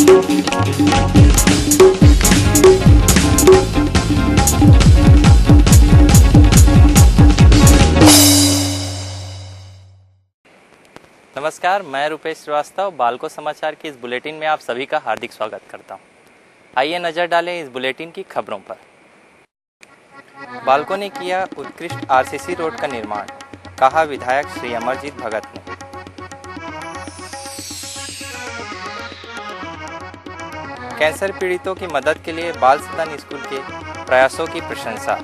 नमस्कार, मैं रुपेश श्रीवास्तव बालको समाचार के इस बुलेटिन में आप सभी का हार्दिक स्वागत करता हूं। आइए नजर डालें इस बुलेटिन की खबरों पर। बालको ने किया उत्कृष्ट आरसीसी रोड का निर्माण, कहा विधायक श्री अमरजीत भगत ने। कैंसर पीड़ितों की मदद के लिए बाल सदन स्कूल के प्रयासों की प्रशंसा।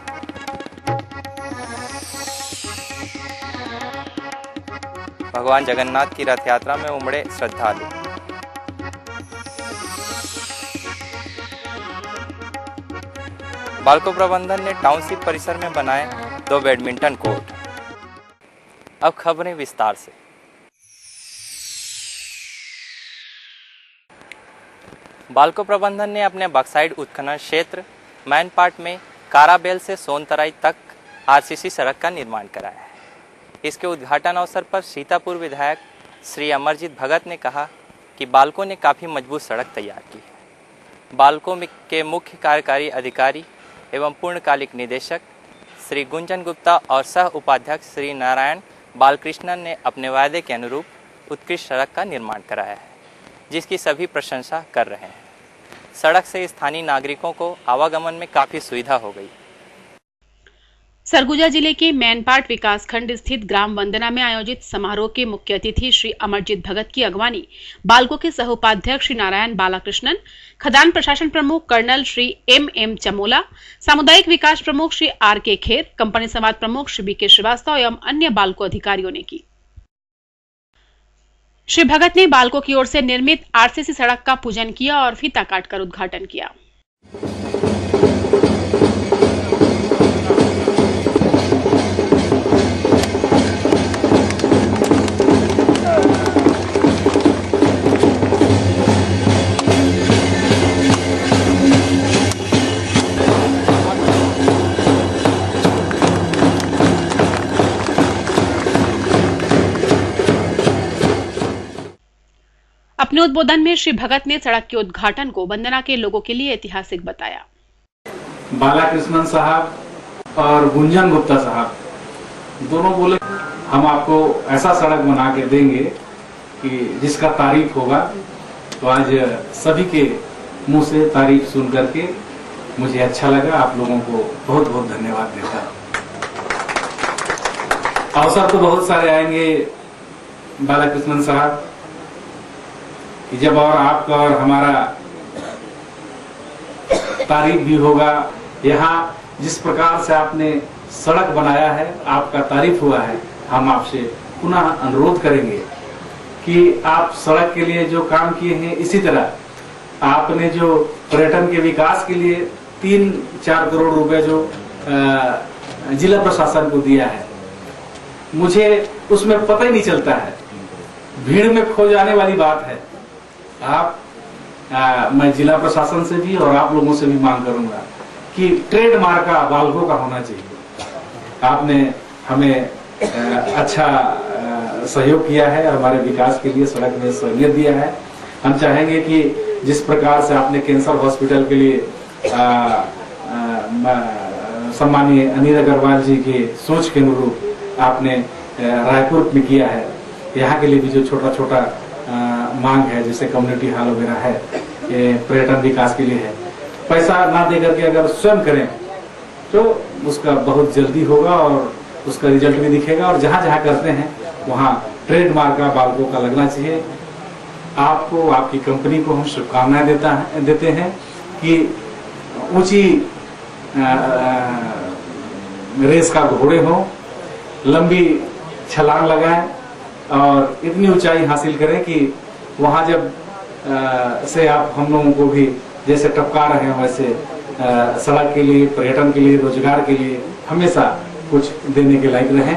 भगवान जगन्नाथ की रथ यात्रा में उमड़े श्रद्धालु। बालको प्रबंधन ने टाउनशिप परिसर में बनाए 2 बैडमिंटन कोर्ट। अब खबरें विस्तार से। बालको प्रबंधन ने अपने बक्साइड उत्खनन क्षेत्र मैनपाट में काराबेल से सोनतराई तक आरसीसी सड़क का निर्माण कराया है। इसके उद्घाटन अवसर पर सीतापुर विधायक श्री अमरजीत भगत ने कहा कि बालको ने काफ़ी मजबूत सड़क तैयार की है। बालको के मुख्य कार्यकारी अधिकारी एवं पूर्णकालिक निदेशक श्री गुंजन गुप्ता और सह उपाध्यक्ष श्री नारायण बालकृष्णन ने अपने वायदे के अनुरूप उत्कृष्ट सड़क का निर्माण कराया है, जिसकी सभी प्रशंसा कर रहे हैं। सड़क से स्थानीय नागरिकों को आवागमन में काफ़ी सुविधा हो गई। सरगुजा जिले के मैनपाट विकासखंड स्थित ग्राम वंदना में आयोजित समारोह के मुख्य अतिथि श्री अमरजीत भगत की अगवानी बालको के सह उपाध्यक्ष श्री नारायण बालाकृष्णन, खदान प्रशासन प्रमुख कर्नल श्री एम चमोला, सामुदायिक विकास प्रमुख श्री RK खेर, कंपनी समाज प्रमुख श्री BK श्रीवास्तव एवं अन्य बालको अधिकारियों ने की। श्री भगत ने बालको की ओर से निर्मित आरसीसी सड़क का पूजन किया और फीता काटकर उद्घाटन किया। अपने उद्बोधन में श्री भगत ने सड़क के उद्घाटन को वंदना के लोगों के लिए ऐतिहासिक बताया। बालाकृष्णन साहब और गुंजन गुप्ता साहब दोनों बोले हम आपको ऐसा सड़क बना के देंगे कि जिसका तारीफ होगा। तो आज सभी के मुंह से तारीफ सुन करके मुझे अच्छा लगा। आप लोगों को बहुत बहुत धन्यवाद देता हूं। अवसर तो बहुत सारे आएंगे बालाकृष्णन साहब, जब और आपका और हमारा तारीफ भी होगा। यहाँ जिस प्रकार से आपने सड़क बनाया है, आपका तारीफ हुआ है, हम आपसे पुनः अनुरोध करेंगे कि आप सड़क के लिए जो काम किए हैं, इसी तरह आपने जो पर्यटन के विकास के लिए 3-4 करोड़ रुपए जो जिला प्रशासन को दिया है, मुझे उसमें पता ही नहीं चलता है, भीड़ में खो जाने वाली बात है। मैं जिला प्रशासन से भी और आप लोगों से भी मांग करूंगा कि ट्रेडमार्क का बालको का होना चाहिए। आपने हमें अच्छा सहयोग किया है, हमारे विकास के लिए सड़क में सहूलियत दिया है। हम चाहेंगे कि जिस प्रकार से आपने कैंसर हॉस्पिटल के लिए सम्मानीय अनिल अग्रवाल जी की सोच के अनुरूप आपने रायपुर में किया है, यहाँ के लिए भी जो छोटा छोटा मांग है, जैसे कम्युनिटी हॉल वगैरह है, ये पर्यटन विकास के लिए है। पैसा ना दे करके अगर स्वयं करें तो उसका बहुत जल्दी होगा और उसका रिजल्ट भी दिखेगा। और जहाँ जहाँ करते हैं वहाँ ट्रेडमार्क का बालको का लगना चाहिए। आपको, आपकी कंपनी को हम शुभकामनाएं देते हैं कि ऊंची रेस का घोड़े हो, लंबी छलांग लगाएं और इतनी ऊंचाई हासिल करें कि वहां जब से आप हम लोगों को भी जैसे टपका रहे हैं, वैसे सड़क के लिए, पर्यटन के लिए, रोजगार के लिए हमेशा कुछ देने के लायक रहें।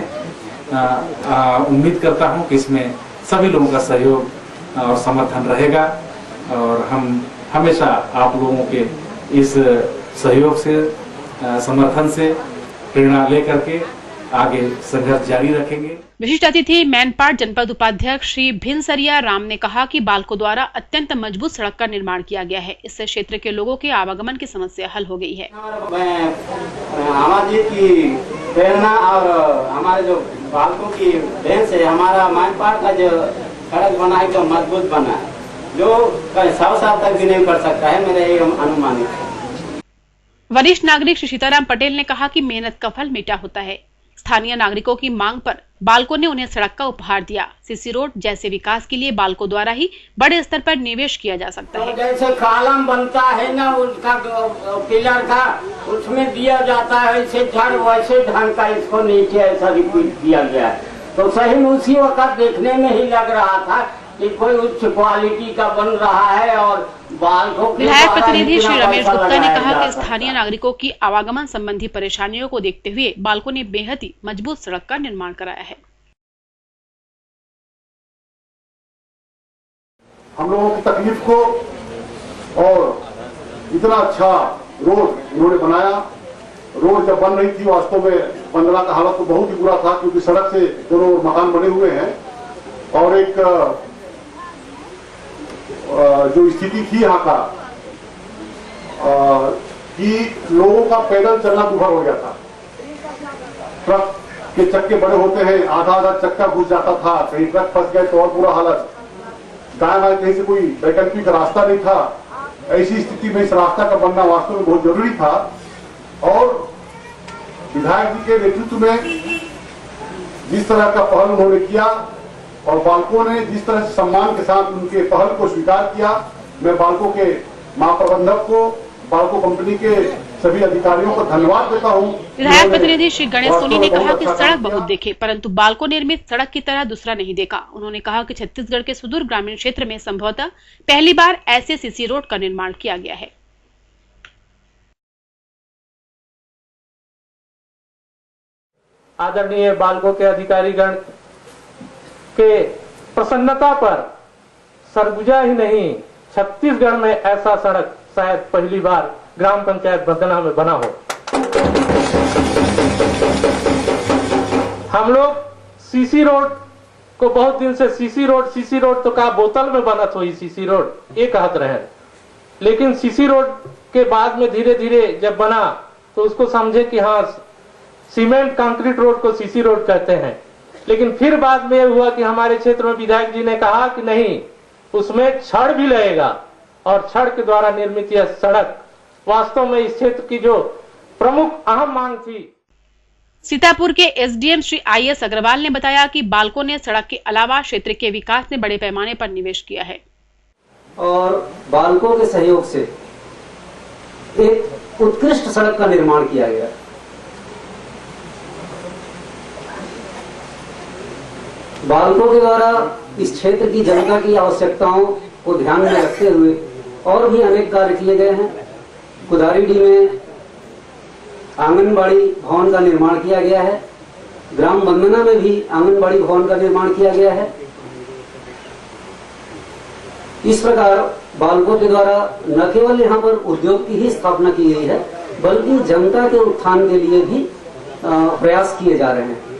उम्मीद करता हूं कि इसमें सभी लोगों का सहयोग और समर्थन रहेगा और हम हमेशा आप लोगों के इस सहयोग से, समर्थन से प्रेरणा लेकर के आगे संघर्ष जारी रखेंगे। विशिष्ट अतिथि मैनपाट जनपद उपाध्यक्ष श्री भिनसरिया राम ने कहा कि बाल्को द्वारा अत्यंत मजबूत सड़क का निर्माण किया गया है। इससे क्षेत्र के लोगों के आवागमन की समस्या हल हो गई है। हमारी की प्रेरणा और हमारे जो बाल्को की देन से हमारा मैनपाट का जो सड़क बना है, जो मजबूत बना है, जो 100 साल तक भी नहीं कर सकता है, मेरा ये अनुमान है। वरिष्ठ नागरिक श्री सीताराम पटेल ने कहा कि मेहनत का फल मीठा होता है। स्थानीय नागरिकों की मांग पर बाल्को ने उन्हें सड़क का उपहार दिया। सीसी रोड जैसे विकास के लिए बाल्को द्वारा ही बड़े स्तर पर निवेश किया जा सकता है। जैसे कॉलम बनता है ना, उसका पिलर का उसमें दिया जाता है, ऐसे झड़ वैसे ढंग का इसको नीचे ऐसा रिपीट किया गया है। तो सही में उसी वक्त देखने में ही लग रहा था कि कोई उच्च क्वालिटी का बन रहा है। और विधायक प्रतिनिधि श्री रमेश गुप्ता ने कहा कि स्थानीय नागरिकों की आवागमन संबंधी परेशानियों को देखते हुए बाल्को ने बेहद ही मजबूत सड़क का निर्माण कराया है। हम लोगों की तकलीफ को और इतना अच्छा रोड इन्होंने बनाया। रोड जब बन रही थी, वास्तव में बंदना का हालत तो बहुत ही बुरा था, क्योंकि सड़क से दोनों मकान बने हुए हैं और एक जो स्थिति थी यहाँ का कि लोगों का पैदल चलना दुभर हो गया था। ट्रक के चक्के बड़े होते हैं, आधा आधा चक्का घुस जाता था, कहीं ट्रक फंस गए तो और बुरा हालत। दाएं बाएं कहीं से कोई वैकल्पिक रास्ता नहीं था। ऐसी स्थिति में इस रास्ता का बनना वास्तव में बहुत जरूरी था। और विधायक जी के नेतृत्व में जिस तरह का पहल उन्होंने किया और बाल्को ने जिस तरह से सम्मान के साथ उनके पहल को स्वीकार किया, मैं बाल्को के महाप्रबंधक को, बाल्को कंपनी के सभी अधिकारियों को धन्यवाद देता हूं। विधायक प्रतिनिधि श्री गणेश सोनी ने कहा कि सड़क बहुत देखे, परंतु बाल्को निर्मित सड़क की तरह दूसरा नहीं देखा। उन्होंने कहा कि छत्तीसगढ़ के सुदूर ग्रामीण क्षेत्र में संभवतः पहली बार ऐसे सीसी रोड का निर्माण किया गया है। आदरणीय बाल्को के अधिकारीगण के प्रसन्नता पर सरगुजा ही नहीं, छत्तीसगढ़ में ऐसा सड़क शायद पहली बार ग्राम पंचायत बंदना में बना हो। हम लोग सीसी रोड को बहुत दिन से सीसी रोड तो का बोतल में बनत हो, सीसी रोड ये कहत रहे, लेकिन सीसी रोड के बाद में धीरे धीरे जब बना तो उसको समझे कि हाँ, सीमेंट कंक्रीट रोड को सीसी रोड कहते हैं। लेकिन फिर बाद में यह हुआ कि हमारे क्षेत्र में विधायक जी ने कहा कि नहीं, उसमें छड़ भी लगेगा और छड़ के द्वारा निर्मित यह सड़क वास्तव में इस क्षेत्र की जो प्रमुख अहम मांग थी। सीतापुर के एसडीएम श्री IS अग्रवाल ने बताया कि बाल्को ने सड़क के अलावा क्षेत्र के विकास में बड़े पैमाने पर निवेश किया है और बाल्को के सहयोग से एक उत्कृष्ट सड़क का निर्माण किया गया। बाल्को के द्वारा इस क्षेत्र की जनता की आवश्यकताओं को ध्यान में रखते हुए और भी अनेक कार्य किए गए हैं। कुदारीडी में आंगनबाड़ी भवन का निर्माण किया गया है। ग्राम बंदना में भी आंगनबाड़ी भवन का निर्माण किया गया है। इस प्रकार बाल्को के द्वारा न केवल यहाँ पर उद्योग की ही स्थापना की गई है, बल्कि जनता के उत्थान के लिए भी प्रयास किए जा रहे हैं।